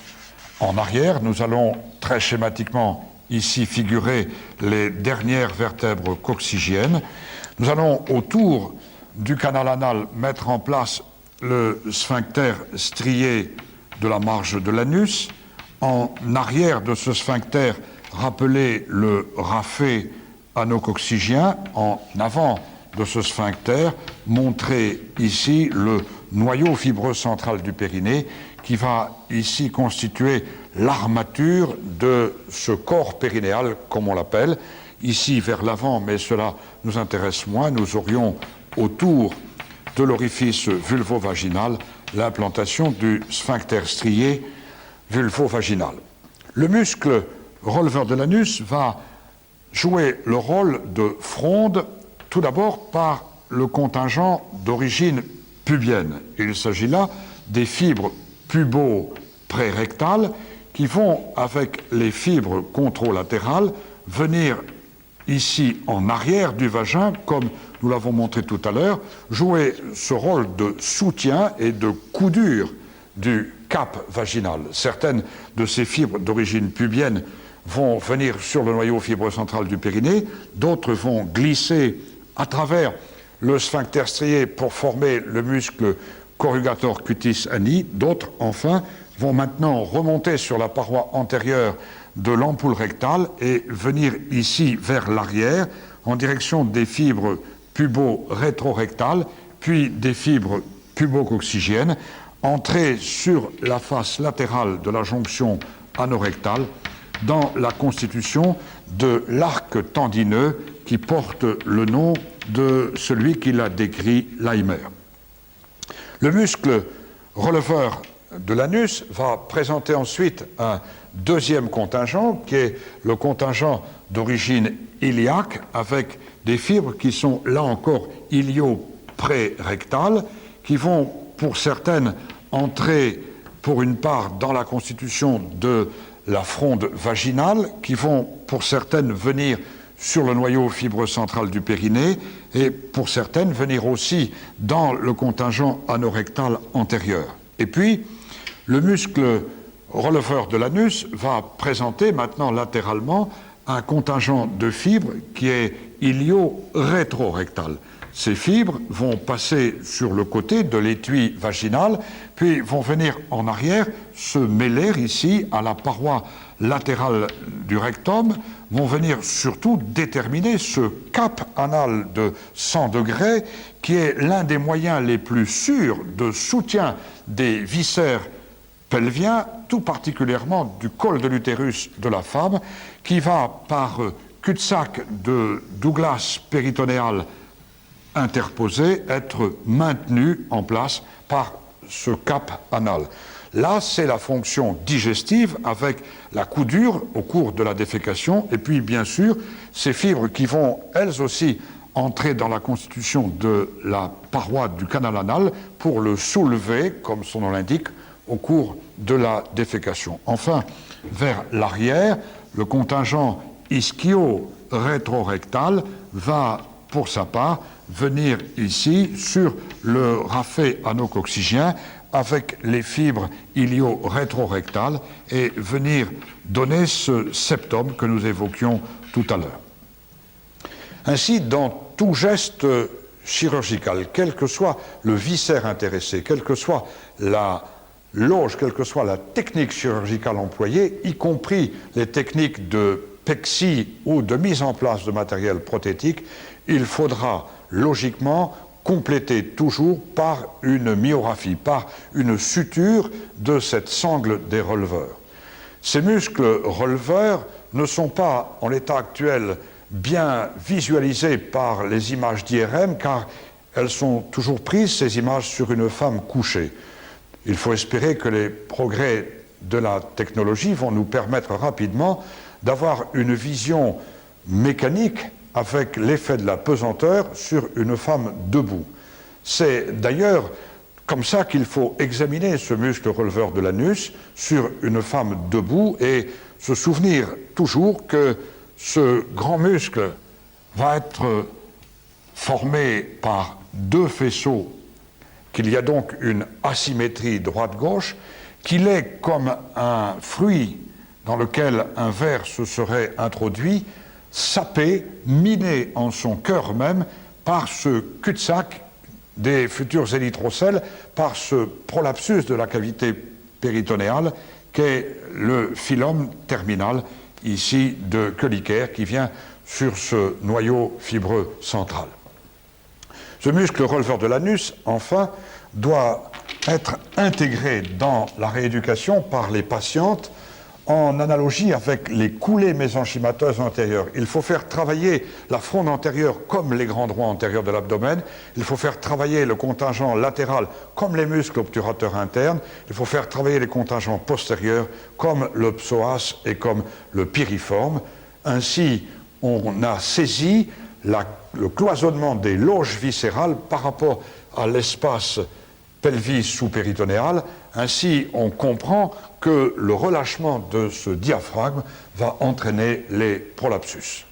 En arrière, nous allons très schématiquement ici figurer les dernières vertèbres coccygiennes. Nous allons autour du canal anal mettre en place le sphincter strié de la marge de l'anus. En arrière de ce sphincter, rappeler le raphé anococcygien. En avant de ce sphincter, montrer ici le noyau fibreux central du périnée qui va ici constituer l'armature de ce corps périnéal, comme on l'appelle. Ici vers l'avant, mais cela nous intéresse moins, nous aurions autour de l'orifice vulvo-vaginal l'implantation du sphincter strié vulvo-vaginal. Le muscle releveur de l'anus va jouer le rôle de fronde, tout d'abord par le contingent d'origine pubienne. Il s'agit là des fibres pubo-prérectales qui vont, avec les fibres contralatérales, venir ici en arrière du vagin, comme nous l'avons montré tout à l'heure, jouer ce rôle de soutien et de coudure du cap vaginal. Certaines de ces fibres d'origine pubienne vont venir sur le noyau fibreux central du périnée, d'autres vont glisser à travers le sphincter strié pour former le muscle corrugator cutis ani, d'autres enfin vont maintenant remonter sur la paroi antérieure de l'ampoule rectale et venir ici vers l'arrière en direction des fibres pubo-rétrorectales, puis des fibres pubo-coccygiennes, entrer sur la face latérale de la jonction anorectale dans la constitution de l'arc tendineux qui porte le nom de celui qui l'a décrit, Leimer. Le muscle releveur de l'anus va présenter ensuite un deuxième contingent qui est le contingent d'origine iliaque avec des fibres qui sont là encore ilio-prérectales qui vont pour certaines entrer pour une part dans la constitution de la fronde vaginale, qui vont pour certaines venir sur le noyau fibreux central du périnée et pour certaines venir aussi dans le contingent anorectal antérieur. Et puis, le muscle releveur de l'anus va présenter maintenant latéralement un contingent de fibres qui est ilio-rétrorectal. Ces fibres vont passer sur le côté de l'étui vaginal, puis vont venir en arrière se mêler ici à la paroi latérale du rectum, vont venir surtout déterminer ce cap anal de 100 degrés qui est l'un des moyens les plus sûrs de soutien des viscères pelviens, tout particulièrement du col de l'utérus de la femme, qui va par cul-de-sac de Douglas péritonéal interposé être maintenu en place par ce cap anal. Là, c'est la fonction digestive avec la coudure au cours de la défécation et puis, bien sûr, ces fibres qui vont, elles aussi, entrer dans la constitution de la paroi du canal anal pour le soulever, comme son nom l'indique, au cours de la défécation. Enfin, vers l'arrière, le contingent ischio-rétrorectal va, pour sa part, venir ici sur le raphet anococcygien avec les fibres ilio-rétrorectales et venir donner ce septum que nous évoquions tout à l'heure. Ainsi, dans tout geste chirurgical, quel que soit le viscère intéressé, quelle que soit la loge, quelle que soit la technique chirurgicale employée, y compris les techniques de pexie ou de mise en place de matériel prothétique, il faudra logiquement compléter toujours par une myographie, par une suture de cette sangle des releveurs. Ces muscles releveurs ne sont pas, en l'état actuel, bien visualisées par les images d'IRM, car elles sont toujours prises, ces images, sur une femme couchée. Il faut espérer que les progrès de la technologie vont nous permettre rapidement d'avoir une vision mécanique avec l'effet de la pesanteur sur une femme debout. C'est d'ailleurs comme ça qu'il faut examiner ce muscle releveur de l'anus sur une femme debout et se souvenir toujours que ce grand muscle va être formé par deux faisceaux, qu'il y a donc une asymétrie droite-gauche, qu'il est comme un fruit dans lequel un ver se serait introduit, sapé, miné en son cœur même par ce cul-de-sac des futurs érythrocèles, par ce prolapsus de la cavité péritonéale qu'est le phylum terminal ici de Kölliker qui vient sur ce noyau fibreux central. Ce muscle releveur de l'anus, enfin, doit être intégré dans la rééducation par les patientes en analogie avec les coulées mésenchymateuses antérieures. Il faut faire travailler la fronde antérieure comme les grands droits antérieurs de l'abdomen, il faut faire travailler le contingent latéral comme les muscles obturateurs internes, il faut faire travailler les contingents postérieurs comme le psoas et comme le piriforme. Ainsi, on a saisi le cloisonnement des loges viscérales par rapport à l'espace pelvis sous-péritonéal. Ainsi, on comprend que le relâchement de ce diaphragme va entraîner les prolapsus.